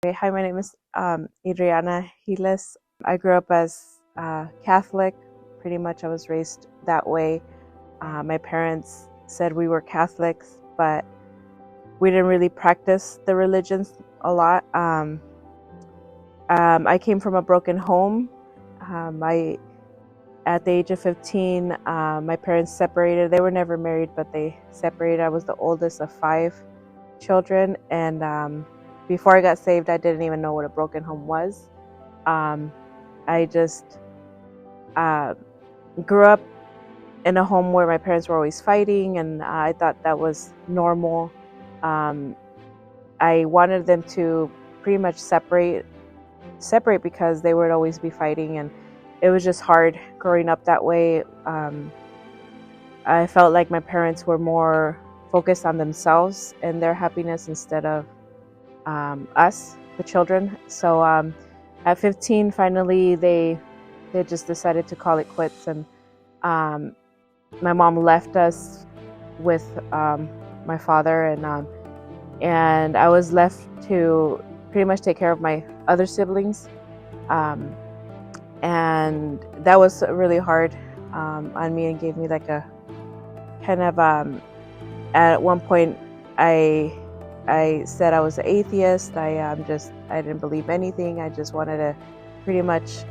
Hi, my name is Adriana Giles. I grew up as Catholic. Pretty much I was raised that way. My parents said we were Catholics, but we didn't really practice the religions a lot. I came from a broken home. At the age of 15, my parents separated. They were never married, but they separated. I was the oldest of 5 children, and before I got saved, I didn't even know what a broken home was. I just uh, grew up in a home where my parents were always fighting, and I thought that was normal. Um, I wanted them to pretty much separate because they would always be fighting, and it was just hard growing up that way. I felt like my parents were more focused on themselves and their happiness instead of us, the children. So at 15, finally, they just decided to call it quits, and my mom left us with my father, and I was left to pretty much take care of my other siblings, and that was really hard on me, and gave me like a kind of at one point I said I was an atheist. I didn't believe anything. I just wanted to pretty much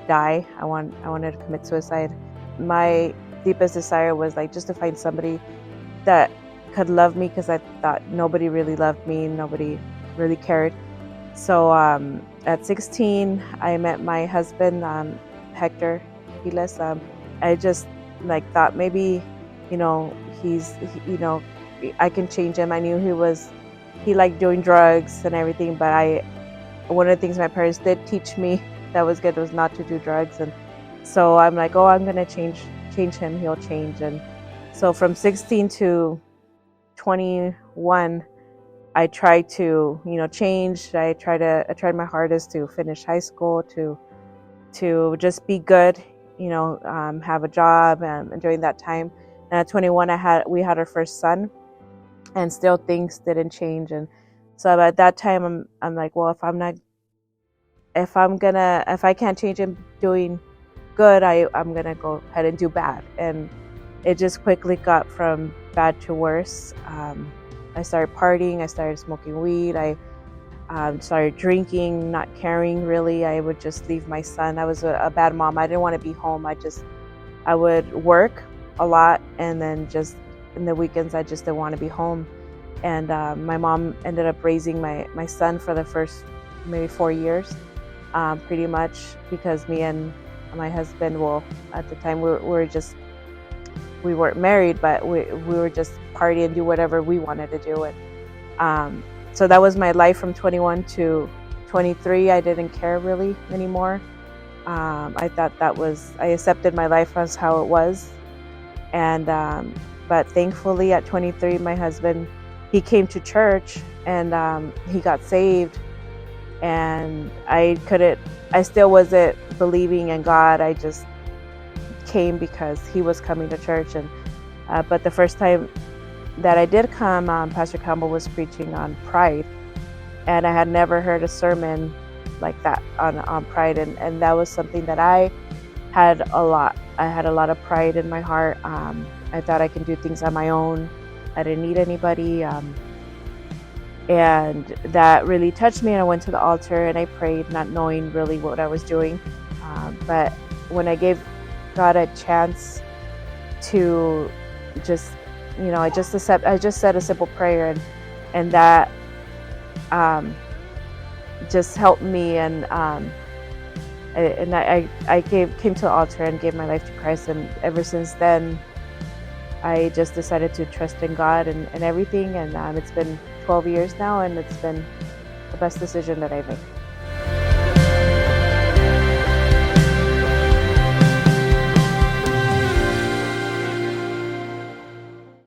die. I wanted to commit suicide. My deepest desire was like just to find somebody that could love me, because I thought nobody really loved me, nobody really cared. So at 16, I met my husband, Hector Giles. I just thought maybe, I can change him. I knew he liked doing drugs and everything, but one of the things my parents did teach me that was good was not to do drugs. And so I'm like, oh, I'm gonna change him, he'll change. And so from 16 to 21, I tried to change. I tried my hardest to finish high school, to just be good, have a job. And during that time, and at 21, we had our first son, and still things didn't change. And so at that time, I'm like, well, if I can't change him doing good, I'm gonna go ahead and do bad. And it just quickly got from bad to worse. I started partying. I started smoking weed. I started drinking, not caring really. I would just leave my son. I was a bad mom. I didn't want to be home. I would work a lot, and then just in the weekends I just didn't want to be home. And my mom ended up raising my son for the first maybe 4 years, pretty much because me and my husband, well, at the time we weren't married, but we were just party and do whatever we wanted to do. And so that was my life from 21 to 23. I didn't care really anymore. I thought I accepted my life as how it was. And but thankfully at 23, my husband, he came to church, and he got saved. And I still wasn't believing in God. I just came because he was coming to church. And but the first time that I did come, Pastor Campbell was preaching on pride, and I had never heard a sermon like that on pride, and that was something that I had a lot. I had a lot of pride in my heart. I thought I could do things on my own. I didn't need anybody, and that really touched me. And I went to the altar and I prayed, not knowing really what I was doing. But when I gave God a chance to just, I just said a simple prayer, and that just helped me. And I came to the altar and gave my life to Christ. And ever since then, I just decided to trust in God and everything. And it's been 12 years now, and it's been the best decision that I made.